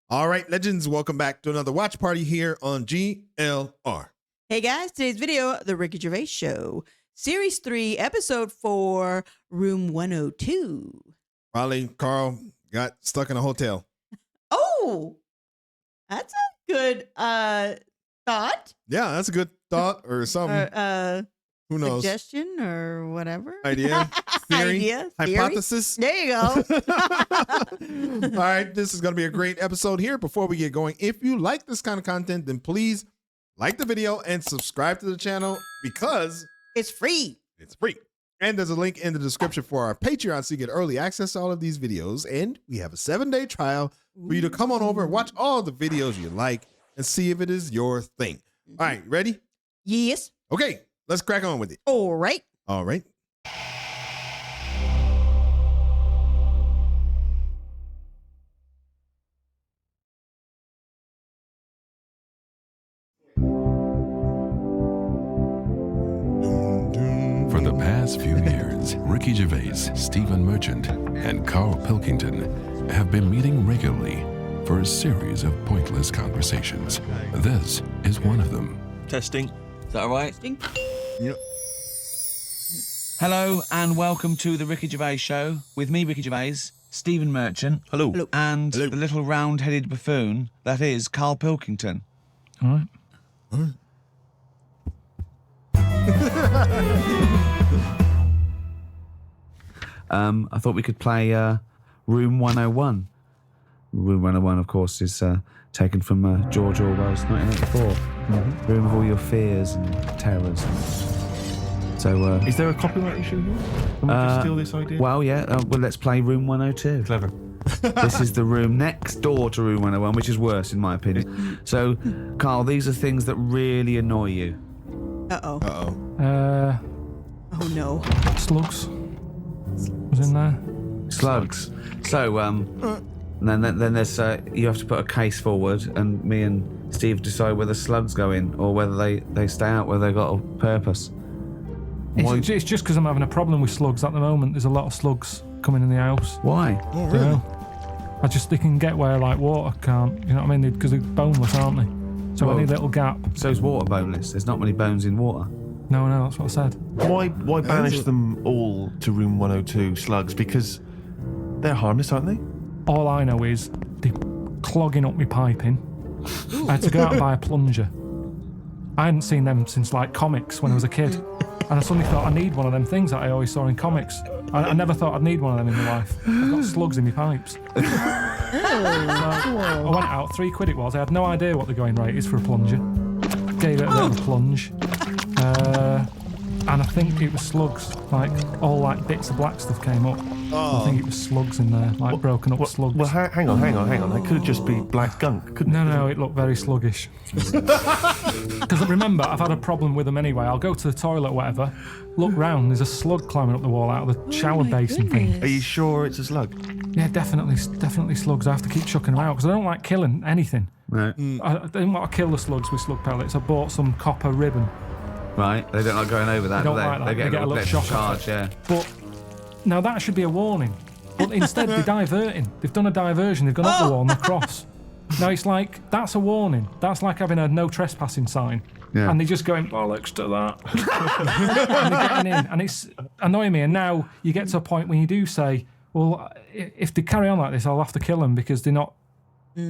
All right, legends, welcome back to another watch party here on GLR. Hey guys, today's video, The Ricky Gervais Show, Series 3, Episode 4, Room 102. Riley, Carl got stuck in a hotel. Oh, that's a good thought. Yeah, that's a good thought or something. Who knows? Suggestion or whatever. Idea, theory, hypothesis. There you go. All right, this is going to be a great episode here. Before we get going, if you like this kind of content, then please like the video and subscribe to the channel because it's free. It's free. And there's a link in the description for our Patreon so you get early access to all of these videos. And we have a 7-day trial for you to come on over and watch all the videos you like and see if it is your thing. All right, ready? Yes. Okay, let's crack on with it. All right. All right. For the past few years, Ricky Gervais, Stephen Merchant, and Karl Pilkington have been meeting regularly for a series of pointless conversations. This is one of them. Testing. Is that all right? Yep. Hello and welcome to the Ricky Gervais Show with me, Ricky Gervais, Stephen Merchant, Hello. and Hello. the little round-headed buffoon that is Karl Pilkington. All right. All right. I thought we could play Room 101. Room 101, of course, is taken from George Orwell's 1984. Room of all your fears and terrors. So, Is there a copyright issue here? Can we just steal this idea? well, yeah. Well, let's play Room 102. Clever. This is the room next door to Room 101, which is worse, in my opinion. So, Karl, these are things that really annoy you. Uh-oh. Uh-oh. Oh, no. Slugs was in there. Slugs. So, then there's you have to put a case forward, and me and Steve decide whether slugs go in or whether they stay out, whether they've got a purpose. It's just because I'm having a problem with slugs at the moment. There's a lot of slugs coming in the house. Why? Oh, You really? know? They can get where like water can't. You know what I mean? Because they're boneless, aren't they? So Well- any little gap. So's water boneless. There's not many bones in water. No, that's what I said. Why banish them all to room 102, slugs? Because they're harmless, aren't they? All I know is they're clogging up my piping. I had to go out and buy a plunger. I hadn't seen them since like comics when I was a kid. And I suddenly thought I need one of them things that I always saw in comics. I never thought I'd need one of them in my life. I've got slugs in my pipes. So I went out, £3 it was. I had no idea what the going rate is for a plunger. Gave it a little plunge. And I think it was slugs. Like, all like bits of black stuff came up. I think it was slugs in there, like broken up slugs. Well, hang on. It could just be black gunk, couldn't it? No, it looked very sluggish. Because remember, I've had a problem with them anyway. I'll go to the toilet or whatever, look round, there's a slug climbing up the wall out of the shower basin thing. Are you sure it's a slug? Yeah, definitely slugs. I have to keep chucking them out because I don't like killing anything. Right. I didn't want to kill the slugs with slug pellets. I bought some copper ribbon. Right. They don't like going over that, They don't do they? like that. They get a little shock charge, yeah. But now that should be a warning. But instead they're diverting. They've done a diversion. They've gone up the wall and across. Now it's like, that's a warning. That's like having a no trespassing sign. Yeah. And they're just going, bollocks to that. And they're getting in. And it's annoying me. And now you get to a point when you do say, well, if they carry on like this, I'll have to kill them because they're not.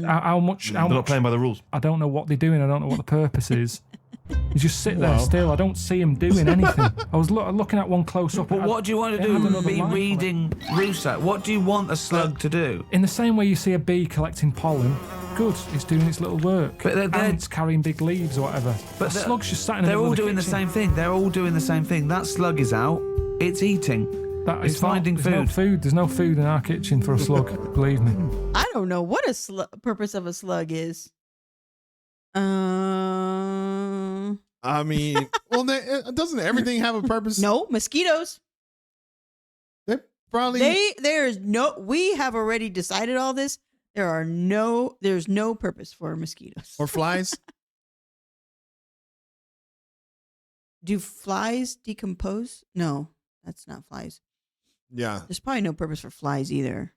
How much? They're not playing by the rules. I don't know what they're doing. I don't know what the purpose is. You just sit there still. I don't see him doing anything. I was looking at one close up. But what do you want to it had do? another Be life on it. reading Rousseau. What do you want a slug to do? In the same way you see a bee collecting pollen, good, it's doing its little work. But they're- Ants carrying big leaves or whatever. But a slug's just sat in the They're middle all of doing the kitchen. same thing. They're all doing the same thing. That slug is out. It's eating. It's It's not- finding there's no food. food. There's no food in our kitchen for a slug, believe me. I don't know what a purpose of a slug is. I mean, well, doesn't everything have a purpose? No, mosquitoes. They probably. We have already decided all this. There's no purpose for mosquitoes. Or flies. Do flies decompose? No, that's not flies. Yeah. There's probably no purpose for flies either.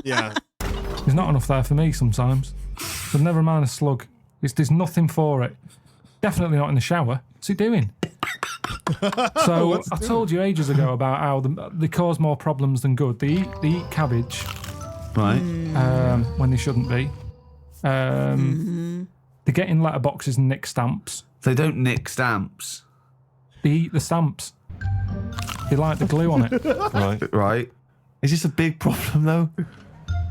Yeah. There's not enough there for me sometimes. But never mind a slug. There's nothing for it. Definitely not in the shower. What's it doing? So I told you ages ago about how they cause more problems than good. They eat cabbage, Right. when they shouldn't be. They get in letterboxes and nick stamps. They don't nick stamps. They eat the stamps. They like the glue on it. Right. Right. Is this a big problem, though?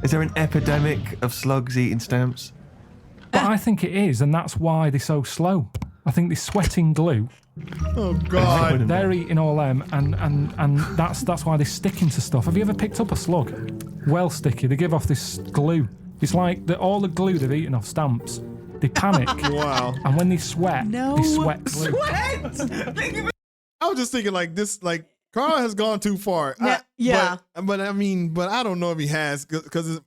Is there an epidemic of slugs eating stamps? But I think it is, and that's why they're so slow. I think they're sweating glue. Oh God. They're eating all them, and that's why they're sticking to stuff. Have you ever picked up a slug? Well sticky. They give off this glue. It's like all the glue they've eaten off stamps. They panic. Wow. And when they sweat, they sweat glue. I was just thinking like this, like Karl has gone too far. Yeah. But I mean, but I don't know if he has, because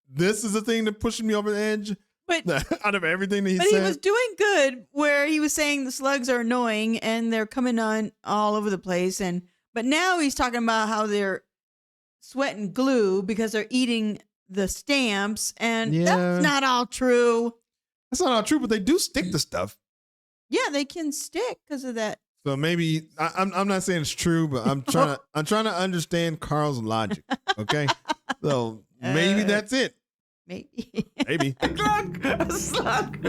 this is the thing that pushed me over the edge. But Out of everything that he But said. he was doing good where he was saying the slugs are annoying and they're coming on all over the place. But now he's talking about how they're sweating glue because they're eating the stamps. And that's not all true. That's not all true, but they do stick to stuff. Yeah, they can stick because of that. So maybe I'm not saying it's true, but I'm trying to understand Karl's logic. Okay, so maybe that's it. Maybe. Maybe. A slug.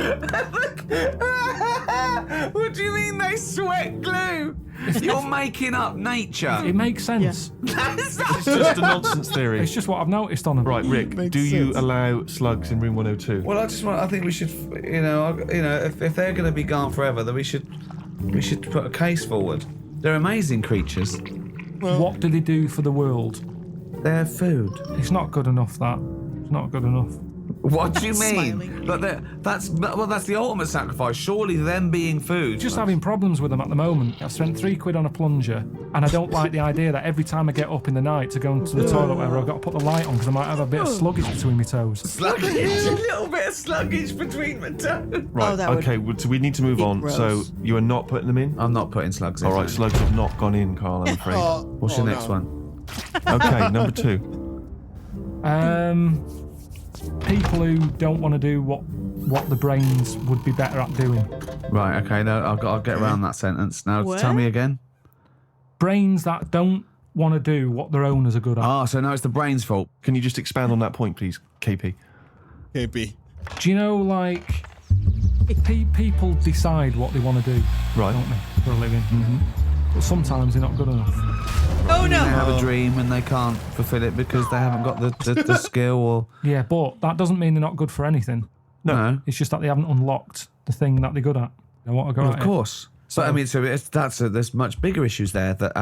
What do you mean they sweat glue? You're making up nature. It makes sense. It's just a nonsense theory. It's just what I've noticed on them. Right, Rick, Makes do you sense. allow slugs in room 102? Well, I think we should, if they're going to be gone forever, then we should put a case forward. They're amazing creatures. What do they do for the world? They're food. It's not good enough, that. It's not good enough. What do you mean? Smiling. But that's the ultimate sacrifice. Surely them being food. Just having problems with them at the moment. I've spent £3 on a plunger, and I don't like the idea that every time I get up in the night to go into the toilet, whatever, I've got to put the light on because I might have a bit of sluggage between my toes. Sluggage. A little bit of sluggage between my toes. Right, that would okay, so we need to move be on. gross. So you are not putting them in? I'm not putting slugs in. All right, slugs have not gone in, Karl, I'm afraid. What's your next no. one? Okay, number 2. People who don't want to do what the brains would be better at doing. Right. Okay. No, I'll get around that sentence. Now, What? tell me again. Brains that don't want to do what their owners are good at. Ah, so now it's the brain's fault. Can you just expand on that point, please, KP? KP. Do you know, like, people decide what they want to do, Right. don't they, for a living? But sometimes they're not good enough. Oh, They no. have a dream and they can't fulfill it because they haven't got the skill or Yeah, but that doesn't mean they're not good for anything. no. It's just that they haven't unlocked the thing that they're good at. They want to go Well, at of it. course. So I mean, there's much bigger issues there that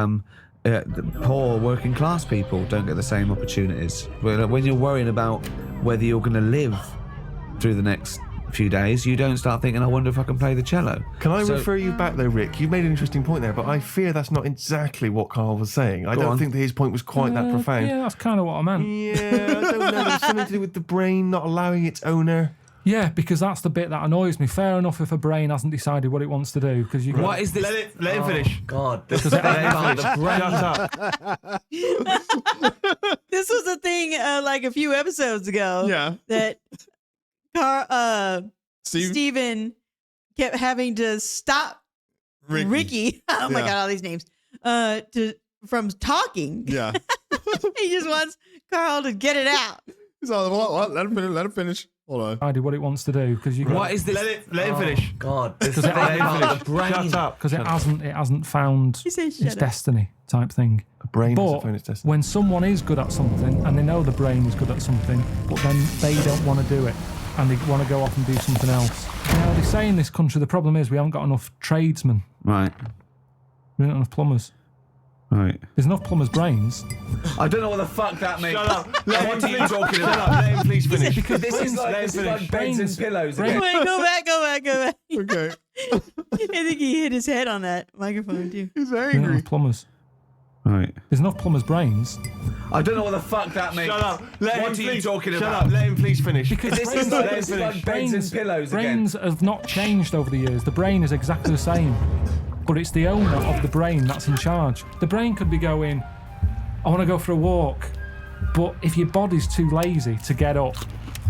the poor working class people don't get the same opportunities. When you're worrying about whether you're going to live through the next few days, you don't start thinking, I wonder if I can play the cello. Can I refer you back though, Rick? You made an interesting point there, but I fear that's not exactly what Karl was saying. I don't on. think that his point was quite that profound. Yeah, that's kind of what I meant. Yeah, I don't know. There's something to do with the brain not allowing its owner. Yeah, because that's the bit that annoys me. Fair enough if a brain hasn't decided what it wants to do, because you. What is this? Let him finish. God, Because it- the brain. Shut up. This was a thing like a few episodes ago. Yeah. That Steven kept having to stop Ricky. Oh my Yeah. God, all these names. From talking. Yeah. He just wants Karl to get it out. He's all, what? Let him finish. Hold on. Decided what it wants to do, because you. What is this? Let him finish. God, Because it, Shut up. because it hasn't found He says, its shut up. destiny type thing. A brain But hasn't found its destiny. when someone is good at something and they know the brain is good at something, but then they don't want to do it and they want to go off and do something else. You know, they say in this country the problem is we haven't got enough tradesmen. Right, We don't have enough plumbers. right. There's enough plumbers' brains. I don't know what the fuck that means. Shut up. Let What him are you finish. talking Shut about? up. Let him please finish. Because This is brains- like beds and pillows brains- again. Wait, go back. Okay. I think he hit his head on that microphone too. He's We don't have angry. enough plumbers. Right. There's enough plumbers' brains. I don't know what the fuck that means. Shut up. Let What him are you please. talking Shut about? up. Let him please finish. Because This is like beds and pillows again. brains have not changed over the years. The brain is exactly the same. But it's the owner of the brain that's in charge. The brain could be going, I want to go for a walk. But if your body's too lazy to get up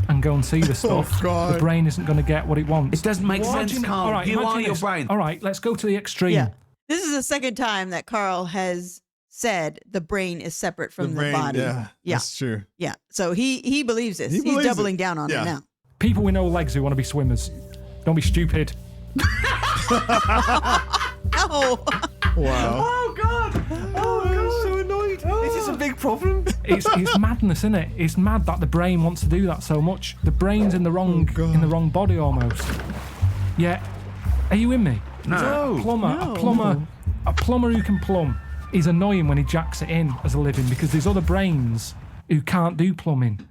and go and see the stuff, God. the brain isn't going to get what it wants. It doesn't make sense, Carl. All right, You imagine are your this. brain. All right, let's go to the extreme. Yeah. This is the second time that Karl has said the brain is separate from the body. Yeah, that's true. Yeah. So he believes this. He He's believes doubling it. down on Yeah. it now. People with no legs who want to be swimmers. Don't be stupid. Oh. Wow. Oh God! Oh, I'm so annoyed. Is this a big problem? It's madness, isn't it? It's mad that the brain wants to do that so much. The brain's in the wrong God. in the wrong body almost. Yeah. Are you in me? No. A plumber who can plumb is annoying when he jacks it in as a living because there's other brains who can't do plumbing.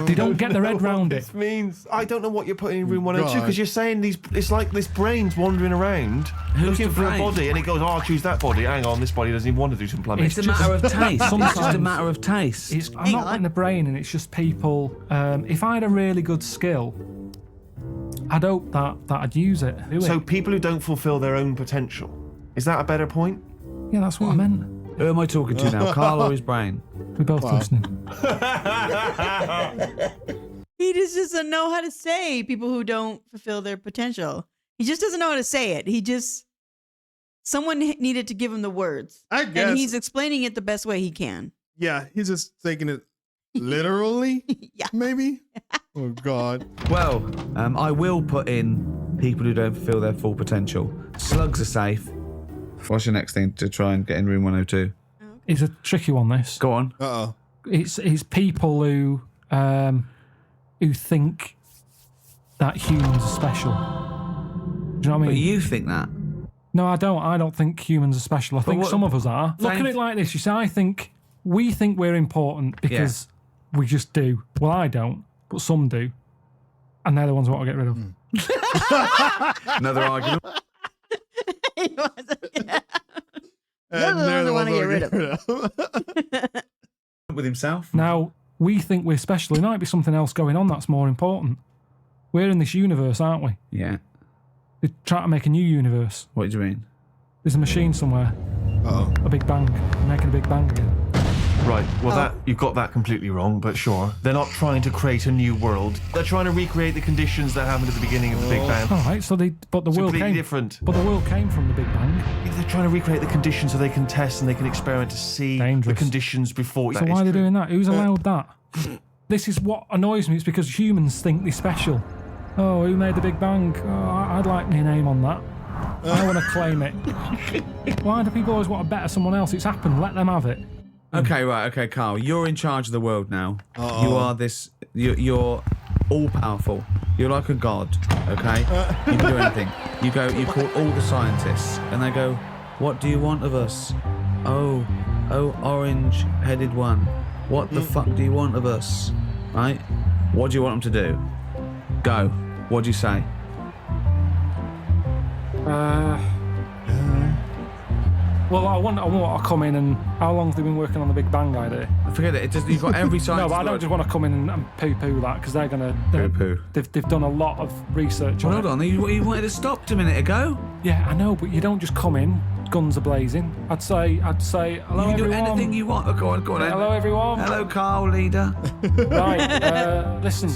They don't get their head round it. This means I don't know what you're putting in room 102 God. because you're saying these. It's like this brain's wandering around Who's looking the for a brain? body, and it goes, "Oh, I'll choose that body." Hang on, this body doesn't even want to do some plumbing. It's a matter of taste. It's just a Sometimes. matter of taste. I'm not letting the brain in, it's just people. If I had a really good skill, I'd hope that I'd use it. Do So it. people who don't fulfil their own potential. Is that a better point? Yeah, that's what I meant. Who am I talking to now, Carl or his brain? We're both listening. He just doesn't know how to say people who don't fulfill their potential. He just doesn't know how to say it. Someone needed to give him the words. I guess. And he's explaining it the best way he can. Yeah, he's just taking it literally. Yeah. Maybe. Oh God. Well, I will put in people who don't fulfill their full potential. Slugs are safe. What's your next thing to try and get in room 102? It's a tricky one, this. Go on. Uh-oh. It's people who think that humans are special. Do you know what I But mean? you think that. No, I don't. I don't think humans are special. I think what- some of us are. Look Same- at it like this. You see, we think we're important because we just do. Well, I don't, but some do. And they're the ones I want to get rid of. Another argument. He wasn't- yeah. And They're the the ones I ones wanna I get rid of. With himself. Now, we think we're special. There might be something else going on that's more important. We're in this universe, aren't we? Yeah. They're trying to make a new universe. What do you mean? There's a machine somewhere, Uh-oh. a big bang, making a big bang again. Right. Well, that you've got that completely wrong. But sure, they're not trying to create a new world. They're trying to recreate the conditions that happened at the beginning of the Big Bang. All right, but the It's world completely came. different. But the world came from the Big Bang. If they're trying to recreate the conditions so they can test and they can experiment to see Dangerous. the conditions before. So That why is are they true. doing that? Who's allowed that? This is what annoys me. It's because humans think they're special. Oh, who made the Big Bang? Oh, I'd like my name on that. I want to claim it. Why do people always want to better someone else? It's happened. Let them have it. Okay, right. Okay, Carl. You're in charge of the world now. You are this. You're all powerful. You're like a god. Okay. You can do anything. You call all the scientists, and they go, "What do you want of us?" Oh, orange-headed one. What the fuck do you want of us? Right? What do you want them to do? Go. What do you say? Well, I want to come in and how long have they been working on the Big Bang idea? Forget it. You've got every No, scientist. but I don't just want to come in and poo-poo that because they're gonna Poo-poo. They've done a lot of research on Hold it. on. You wanted to stop a minute ago. Yeah, I know, but you don't just come in, guns are blazing. I'd say, hello You can do everyone. anything you want. Oh, go on. Then. Hello everyone. Hello, Carl, leader. Right, listen.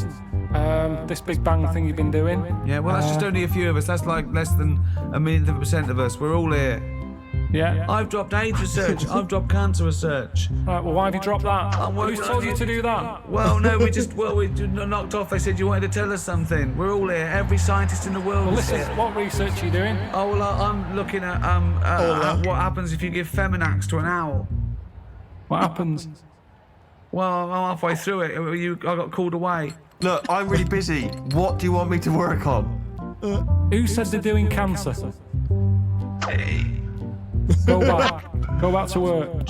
This Big Bang thing you've been doing. Yeah, well, that's just only a few of us. That's like less than 1% of us. We're all here. Yeah. I've dropped AIDS research. I've dropped cancer research. Right, well, why have you dropped that? I'm working Who's on told you. you to do that? Well, no, we knocked off. They said you wanted to tell us something. We're all here. Every scientist in the world Well, is listen, here. what research are you doing? Oh, well, I'm looking at what happens if you give Feminax to an owl. What happens? Well, I'm halfway through it. I got called away. Look, I'm really busy. What do you want me to work on? Who said they're doing cancer? Go back to work.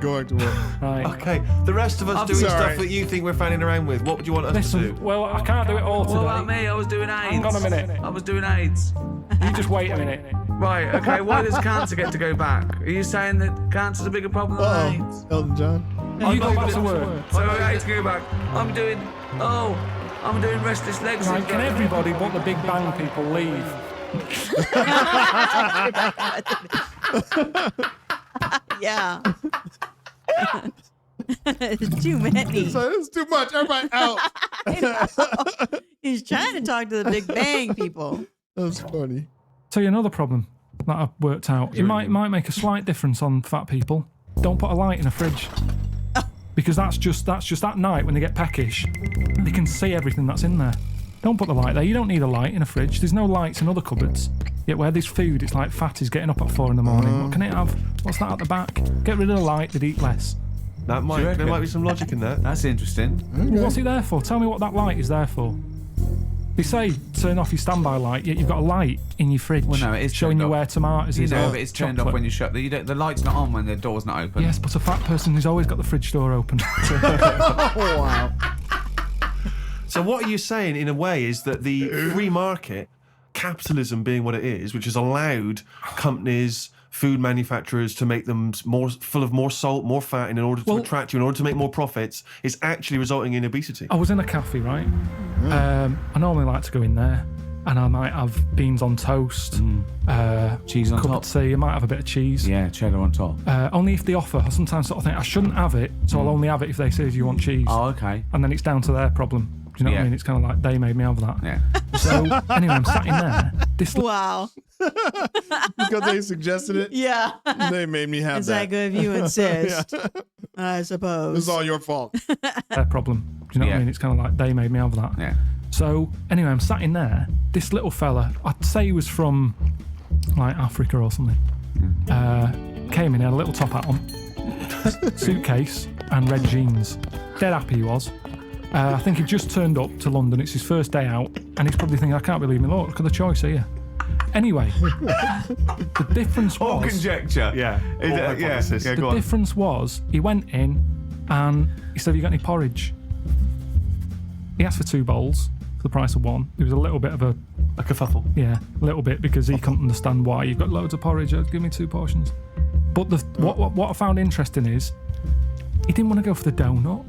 Going to work. Right. Okay, the rest of us I'm doing sorry. stuff that you think we're fanning around with. What would you want us to Listen, do? well, I can't do it all What about today. me? I was doing AIDS. Hang on a minute. I was doing AIDS. You just wait a minute. Right, okay, why does cancer get to go back? Are you saying that cancer's a bigger problem than AIDS? Uh-oh. Elton John. You go back to work. So I hate to go back. I'm doing restless legs. Right, can everybody but the Big Bang people leave? Yeah. It's too many. So it's too much. Everybody out. I know. He's trying to talk to the Big Bang people. That's funny. Tell you another problem that I've worked out. It might make a slight difference on fat people. Don't put a light in a fridge. Because that's just at night when they get peckish. They can see everything that's in there. Don't put the light there. You don't need a light in a fridge. There's no lights in other cupboards. Yet where there's food, it's like fatties getting up at 4 in the morning. What can it have? What's that at the back? Get rid of the light, they'd eat less. There might be some logic in that. That's interesting. Well, what's it there for? Tell me what that light is there for. They say turn off your standby light, yet you've got a light in your fridge. Well, no, it is showing turned you off. where tomatoes is. But it's turned off when you shut the light's not on when the door's not open. Yes, but a fat person who's always got the fridge door open. Wow. So what are you saying, in a way, is that the free market, capitalism being what it is, which has allowed companies, food manufacturers to make them more full of more salt, more fat in order to attract you, in order to make more profits, is actually resulting in obesity? I was in a cafe, right? I normally like to go in there, and I might have beans on toast, Cheese on cup top. of tea. I might have a bit of cheese. Yeah, cheddar on top. Only if they offer. I sometimes sort of think I shouldn't have it, so I'll only have it if they say, "Do you want cheese?" Oh, okay. And then it's down to their problem. Do you know what I Yeah. mean? It's kind of like they made me have that. Yeah. So anyway, I'm sat in there. This Wow. Because they suggested it, Yeah. they made me have It's that. like if you insist, I suppose. It's all your fault. their problem. Do you know what I Yeah. mean? It's kind of like they made me have that. Yeah. So anyway, I'm sat in there. This little fella, I'd say he was from like Africa or something. Came in, had a little top hat on, suitcase, and red jeans. Dead happy he was. I think he just turned up to London. It's his first day out, and he's probably thinking, I can't believe me. Look at the choice here. Anyway, the difference All was... conjecture. Yeah. Hypothesis. Yeah, The go on. difference was he went in and he said, have you got any porridge? He asked for 2 bowls for the price of 1. It was a little bit of a kerfuffle. Yeah, a little bit, because he couldn't understand why you've got loads of porridge. Give me 2 portions. But what I found interesting is he didn't want to go for the donut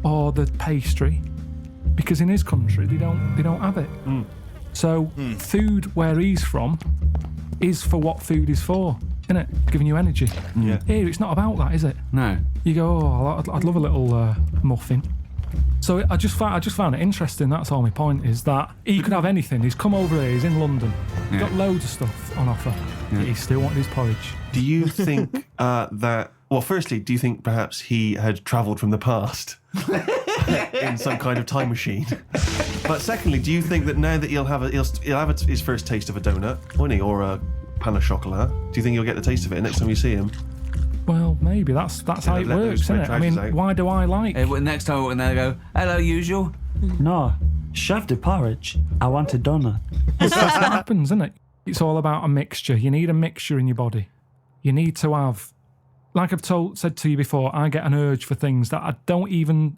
or the pastry, because in his country they don't have it. So food where he's from is for what food is for, isn't it? Giving you energy. Yeah. Here it's not about that, is it? No. You go, oh, I'd love a little muffin. So I just found it interesting. That's all my point is, that he could have anything. He's come over here. He's in London. He's got loads of stuff on offer. Yet he still wanted his porridge. Do you think that... Well, firstly, do you think perhaps he had travelled from the past in some kind of time machine? But secondly, do you think that now that he'll have his first taste of a donut, won't he, or a pain au chocolat? Do you think he'll get the taste of it next time you see him? Well, maybe that's how it let those works, isn't it? I mean, trousers out. why do I like? Next time when they go, hello, usual. No, shove the porridge. I want a donut. That's what happens, isn't it? It's all about a mixture. You need a mixture in your body. You need to have, like I've said to you before, I get an urge for things that I don't even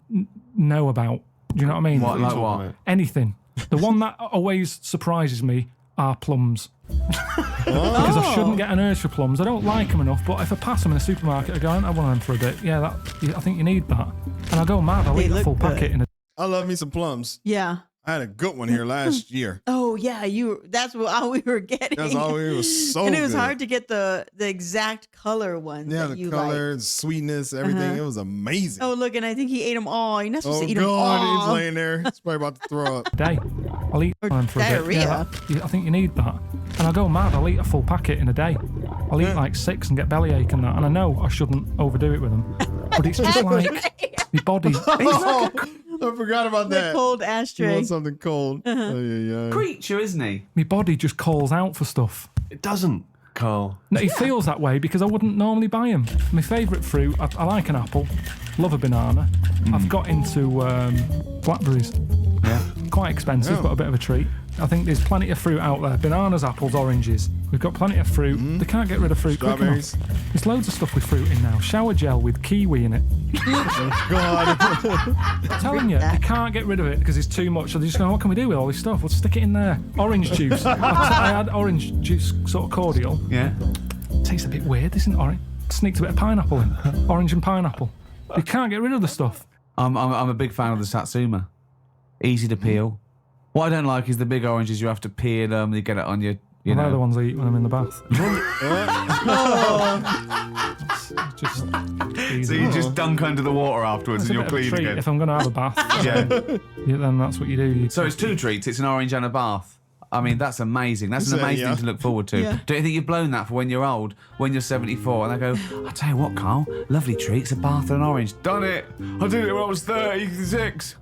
know about. Do you know what I mean? What, like what? Anything. The one that always surprises me are plums. Because I shouldn't get an urge for plums. I don't like them enough, but if I pass them in a supermarket, I go, I want one of them for a bit. Yeah, I think you need that. And I go mad. I'll They eat a look full good. packet in a... I love me some plums. Yeah. I had a good one here last year. Oh yeah, that's all we were getting. That's all it was. So and it was good. hard to get the exact color ones. Yeah, that the you color, like. the sweetness, everything. It was amazing. Oh look, and I think he ate them all. You're not supposed Oh to eat them God, all. he's laying there. He's probably about to throw up. day. I'll eat Or one for a bit. diarrhea. Yeah, I think you need that. And I go mad. I'll eat a full packet in a day. I'll eat like 6 and get bellyache and that. And I know I shouldn't overdo it with them. But it's just like my body. Oh, I forgot about The that. cold You ashtray. want something cold. Yeah. Creature, isn't he? My body just calls out for stuff. It doesn't, Karl. No, he feels that way because I wouldn't normally buy them. My favourite fruit, I like an apple, love a banana. I've got into blackberries. Yeah. Quite expensive, but a bit of a treat. I think there's plenty of fruit out there. Bananas, apples, oranges. We've got plenty of fruit. They can't get rid of fruit quick enough. Strawberries. There's loads of stuff with fruit in now. Shower gel with kiwi in it. God. I'm telling you, they can't get rid of it because it's too much. So they just go, what can we do with all this stuff? We'll stick it in there. Orange juice. I had orange juice sort of cordial. Yeah. Tastes a bit weird, isn't it? Orange. Sneaked a bit of pineapple in. Orange and pineapple. They can't get rid of the stuff. I'm a big fan of the Satsuma. Easy to peel. What I don't like is the big oranges. You have to peel them. You get it on your You They're the know. ones I eat when I'm in the bath. It's just So easy. you just dunk under the water afterwards It's and a you're bit of a clean treat again. if I'm going to have a bath. Yeah. Then that's what you do. So it's 2 treats. It's an orange and a bath. I mean, that's amazing. That's an So, amazing yeah. thing to look forward to. Yeah. Don't you think you've blown that for when you're old, when you're 74? And I go, I'll tell you what, Carl, lovely treat. It's a bath and an orange. Done it. I did it when I was 36.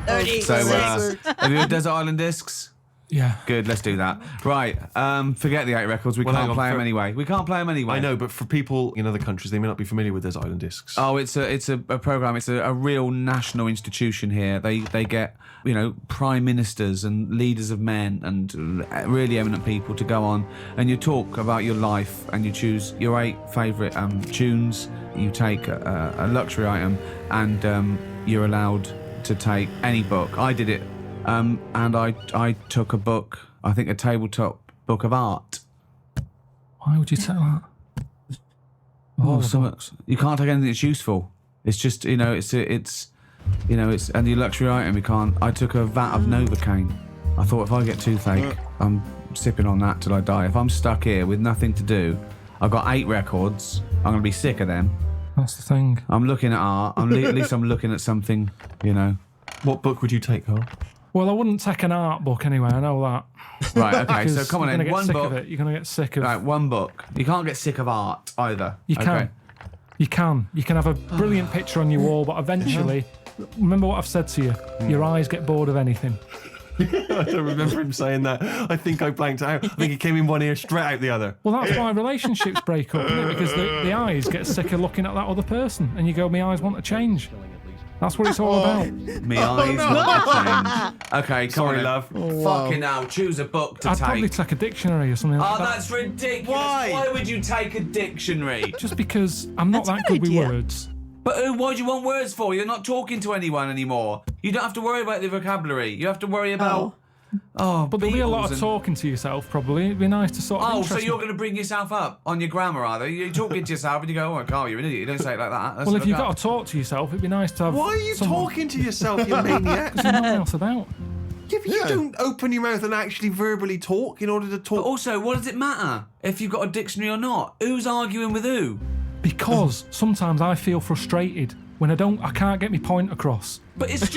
36. So, have you had Desert Island discs? Yeah. Good, let's do that. Right, forget the 8 records. We Well, hang can't on, play them for- anyway. We can't play them anyway. I know, but for people in other countries, they may not be familiar with those island discs. Oh, it's a program. It's a real national institution here. They get, you know, prime ministers and leaders of men and really eminent people to go on, and you talk about your life and you choose your 8 favourite tunes. You take a luxury item and you're allowed to take any book. I did it, and I took a book. I think a tabletop book of art. Why would you take that? Oh, you can't take anything that's useful. It's just, you know, it's and your luxury item. You can't. I took a vat of Novocaine. I thought if I get toothache, I'm sipping on that till I die. If I'm stuck here with nothing to do, I've got 8 records. I'm gonna be sick of them. That's the thing. I'm looking at art. At least I'm looking at something, you know. What book would you take, Carl? Well, I wouldn't take an art book anyway. I know that. Right. Okay. So Because come on you're then. gonna get One sick book. of it. You're gonna get sick of. Right. One book. You can't get sick of art either. You can. Okay. You can. You can have a brilliant picture on your wall, but eventually, remember what I've said to you. Your eyes get bored of anything. I don't remember him saying that. I think I blanked out. I think it came in one ear, straight out the other. Well, that's why relationships break up, isn't it? Because the eyes get sick of looking at that other person, and you go, "My eyes want to change." That's what it's all about. Me eyes want to change. Okay. Come Sorry, on, then. love. Fucking hell. Choose a book to I'd take. probably take a dictionary or something like Oh, that. that's ridiculous. Why? Would you take a dictionary? Just because I'm not That's that a good good with idea. words. But what do you want words for? You're not talking to anyone anymore. You don't have to worry about the vocabulary. You have to worry about... Oh, But there'll be a lot Beatles of and- talking to yourself, probably. It'd be nice to sort of Oh, so interest you're me. going to bring yourself up on your grammar, are they? You're talking to yourself and you go, oh, Carl, you're an idiot. You don't say it like that. Let's Well, if look you've up. got to talk to yourself, it'd be nice to have Why are you someone- talking to yourself, you maniac? There's no one else about. Yeah, but you Yeah. don't open your mouth and actually verbally talk in order to But talk. also, what does it matter if you've got a dictionary or not? Who's arguing with who? Because sometimes I feel frustrated when I can't get my point across. But it's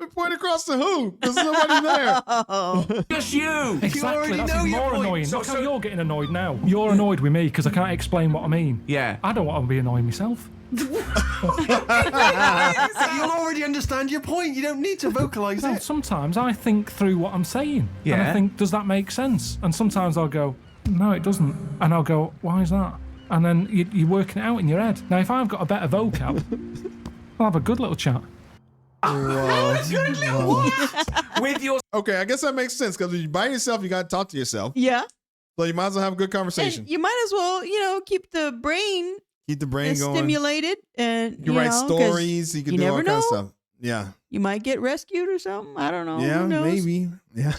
We point across to who? There's nobody there. just you. Exactly, already that's know even your more point. annoying. So- Look how so- you're getting annoyed now. You're annoyed with me because I can't explain what I mean. Yeah. I don't want to be annoying myself. You already understand your point. You don't need to vocalise No, it. sometimes I think through what I'm saying. And Yeah. I think, does that make sense? And sometimes I'll go, no, it doesn't. And I'll go, why is that? And then you're working it out in your head. Now, if I've got a better vocab, I'll have a good little chat. With your... Okay, I guess that makes sense because when you're by yourself, you got to talk to yourself. Yeah. So you might as well have a good conversation. And you might as well, keep the brain Keep the brain going. stimulated, and You can write 'cause stories. You can you do all never kinds of know. stuff. Yeah. You might get rescued or something. I don't know. Yeah, Who knows? maybe. Yeah.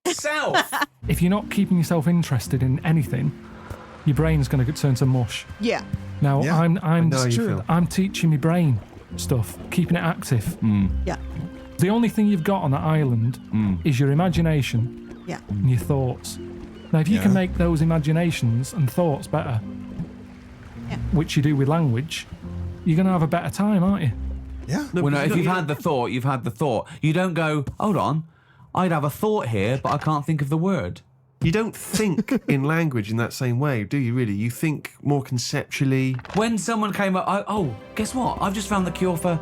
Self. If you're not keeping yourself interested in anything, your brain's going to turn to mush. Yeah. Now, Yeah, I'm know how you true. feel. I'm teaching my brain stuff, keeping it active. Yeah. The only thing you've got on that island is your imagination Yeah. and your thoughts. Now, if you can Yeah. make those imaginations and thoughts better, Yeah. which you do with language, you're going to have a better time, aren't you? Yeah. Well, no, because if you you've don't- had the thought, you've had the thought. You don't go, hold on, I'd have a thought here, but I can't think of the word. You don't think in language in that same way, do you really? You think more conceptually. When someone came up, guess what? I've just found the cure for...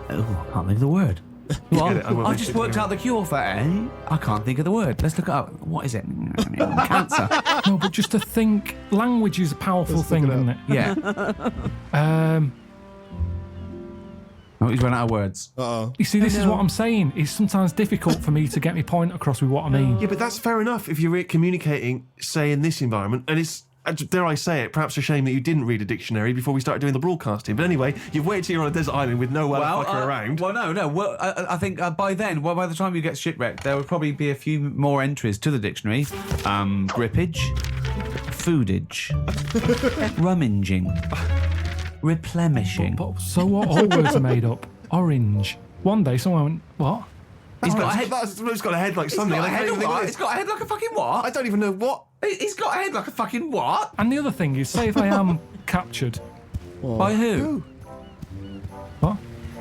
Oh, I can't think of the word. What? it, I won't I've mention just it worked anymore. out the cure for... I can't think of the word. Let's look it up. What is it? Cancer. No, but just to think, language is a powerful Let's look thing, it isn't up. it? Yeah. Oh, he's run out of words. Uh-oh. You see, this is what I'm saying. It's sometimes difficult for me to get my point across with what I mean. Yeah, but that's fair enough if you're communicating, say, in this environment, and it's, dare I say it, perhaps a shame that you didn't read a dictionary before we started doing the broadcasting. But anyway, you've waited till you're on a desert island with no other fucker around. Well, no. Well, I think by then, by the time you get shipwrecked, there would probably be a few more entries to the dictionary. Grippage, foodage, rummaging, replenishing. But so what? All words are made up. Orange. One day someone went, what? He's got a head. It's got a head like He's something. got a I head don't of think what? it It's is. got a head like a fucking what? I don't even know what. He's got a head like a fucking what? And the other thing is, say if I am captured, By who? what?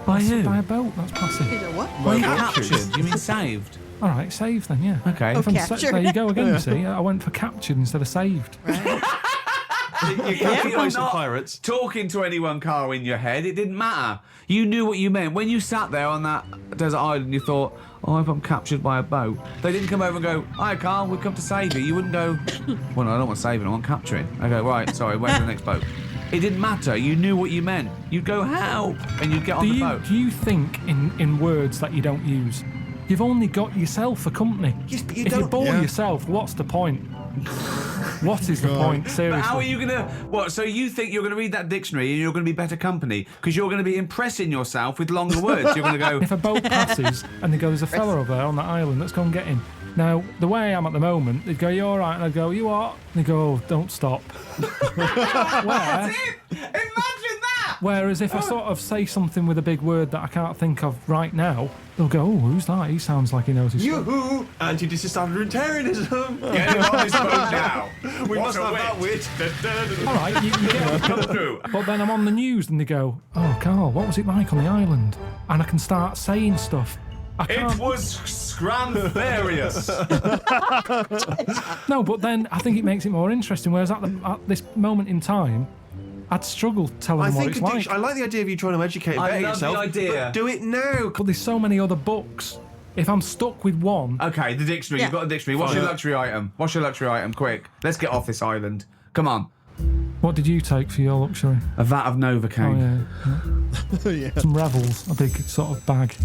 By who? By a boat. That's passive. Is it what? Well, you captured. You mean saved? All right, saved then, yeah. Okay. Oh, If I'm captured. there you go again. You see, I went for captured instead of saved. You can't You're some not pirates. talking to anyone, Carl, in your head. It didn't matter. You knew what you meant. When you sat there on that desert island, you thought, oh, if I'm captured by a boat. They didn't come over and go, hi, Carl, we've come to save you. You wouldn't go, well, no, I don't want saving, I want capturing. I go, right, sorry, where's the next boat? It didn't matter. You knew what you meant. You'd go, help, and you'd get on the boat. Do you think in words that you don't use? You've only got yourself for company. Yes, but you if you don't- bore Yeah. yourself, what's the point? What is the point? But Seriously. how are you going to... What, so you think you're going to read that dictionary and you're going to be better company because you're going to be impressing yourself with longer words. You're going to go... If a boat passes and they go, there's a fella over there on that island, let's go and get him. Now, the way I am at the moment, they'd go, you all right? And I'd go, you what? And they go, oh, don't stop. Where? Imagine that! Whereas if I sort of say something with a big word that I can't think of right now, they'll go, oh, who's that? He sounds like he knows his stuff. Yoo-hoo! Anti-disestablishmentarianism. Get on this boat now. We must have that wit. All right, you get Come through. But then I'm on the news and they go, oh, Karl, what was it like on the island? And I can start saying stuff. I can't. It was scramfarious. No, but then I think it makes it more interesting. Whereas at this moment in time, I'd struggle telling I them what think it's like. I like the idea of you trying to educate and I better love the yourself. idea. But do it now. But there's so many other books. If I'm stuck with one, Okay, the dictionary. Yeah. You've got a dictionary. What's your luxury item? What's your luxury item? Quick. Let's get off this island. Come on. what did you take for your luxury? A vat of Oh, Novocaine. yeah. Some Revels, a big sort of bag.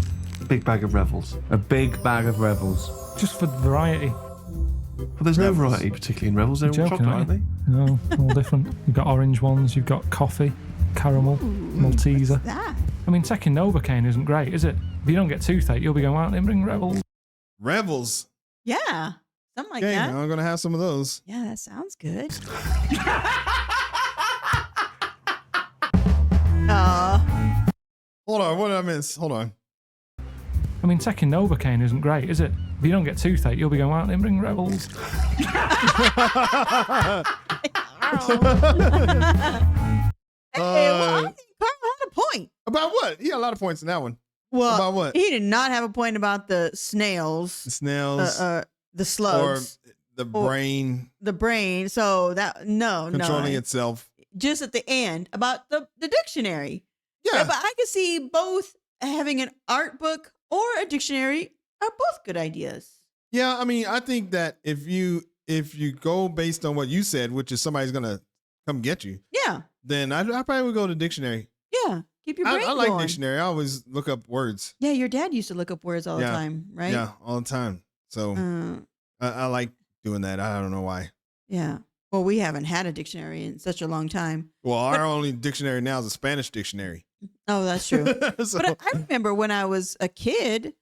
Big bag of Revels. A big bag of Revels. Just for variety. Well, there's no variety particularly in Revels. They're all Joking, chocolate, aren't aren't they? you? No, all different. You've got orange ones, you've got coffee, caramel, Malteser. That. I mean, taking Novocaine isn't great, is it? If you don't get toothache, you'll be going, why don't they bring Revels? Revels. Yeah. Something like Okay, that. I'm gonna have some of those. Yeah, that sounds good. Hold on, what did I miss? Hold on. I mean, taking Novocaine isn't great, is it? If you don't get toothache, you'll be going, why don't they bring Revels? Hey, well, I think Karl had a point. About what? He got a lot of points in that one. Well, About what? he did not have a point about the snails, The snails the or slugs, the brain the brain. So that no, controlling no. itself. Just at the end about the dictionary. Yeah. But I could see both having an art book or a dictionary are both good ideas. Yeah, I mean, I think that if you go based on what you said, which is somebody's gonna come get you, Yeah, then I probably would go to dictionary. yeah. Keep your brain I like going. dictionary. I always look up words. Yeah, your dad used to look up words all the Yeah. time, right? Yeah, all the time. So I like doing that. I don't know why. Yeah. Well, we haven't had a dictionary in such a long time. Well, our only dictionary now is a Spanish dictionary. Oh, that's true. So- But I remember when I was a kid,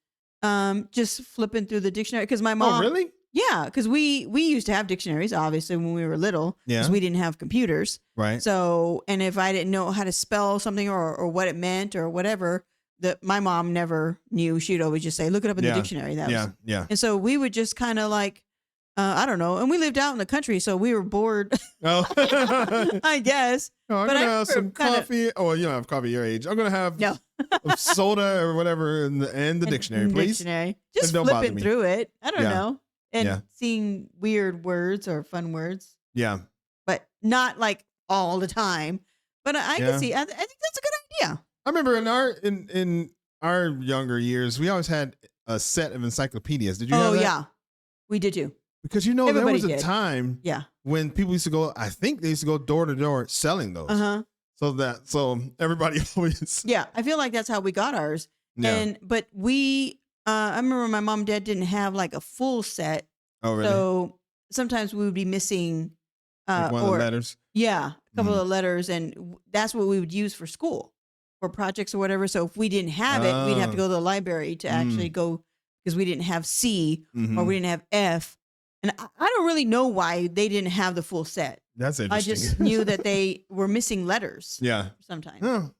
just flipping through the dictionary because my mom. oh, really? Yeah, because we used to have dictionaries, obviously, when we were little, because Yeah. we didn't have computers. Right. So, and if I didn't know how to spell something or what it meant or whatever, that my mom never knew. She'd always just say, "Look it up in Yeah. the dictionary." That Yeah, was, yeah. and so we would just kind of like, I don't know, and we lived out in the country, so we were bored, Oh, I guess. I'm But gonna I have some remember kinda- coffee. Oh, you don't have coffee your age. I'm gonna have No. a soda or whatever and the dictionary, And please. Dictionary. Just don't bother flipping me. through it. I don't Yeah. know. And Yeah. seeing weird words or fun words, Yeah. but not like all the time. But I Yeah. can see, I think that's a good idea. I remember in our younger years, we always had a set of encyclopedias. Did you have Oh, that? yeah. We did too. Because there Everybody was a did. time Yeah. when people used to go, I think they used to go door to door selling those. Uh-huh. So everybody always Yeah. I feel like that's how we got ours. yeah. But we, I remember my mom and dad didn't have like a full set. Oh really? So sometimes we would be missing, Like one of the letters. yeah, a couple Mhm. of letters. And that's what we would use for school for projects or whatever. So if we didn't have it, we'd have to Oh. go to the library to actually go because we didn't have C Mhm. or we didn't have F. And I don't really know why they didn't have the full set. That's I interesting. just knew that they were missing letters yeah. sometimes. Oh,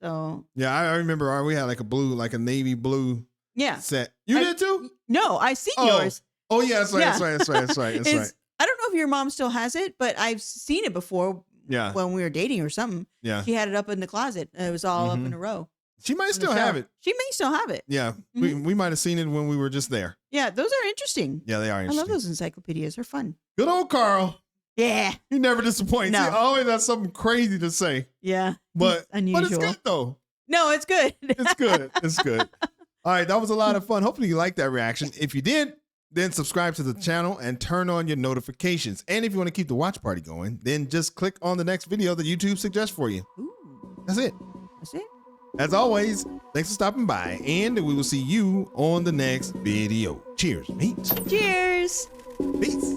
So yeah. I remember we had like a navy blue Yeah. set. You did too? No, I seen Oh. yours. Oh yeah, that's right. Yeah. That's right. That's right. That's right. That's It's, right. I don't know if your mom still has it, but I've seen it before Yeah. when we were dating or something. Yeah. She had it up in the closet. It was all up in a row. She might on the still have shelf. it. She may still have it. Yeah. We might have seen it when we were just there. Yeah, those are interesting. Yeah, they are I interesting. love those encyclopedias. They're fun. Good old Carl. Yeah. He never disappoints. No. He always has something crazy to say. Yeah. But unusual. it's good though. No, it's good. It's good. It's good. All right, that was a lot of fun. Hopefully you liked that reaction. If you did, then subscribe to the channel and turn on your notifications. And if you want to keep the watch party going, then just click on the next video that YouTube suggests for you. Ooh, That's it. that's it. As always, thanks for stopping by, and we will see you on the next video. Cheers, mates. Cheers. Peace.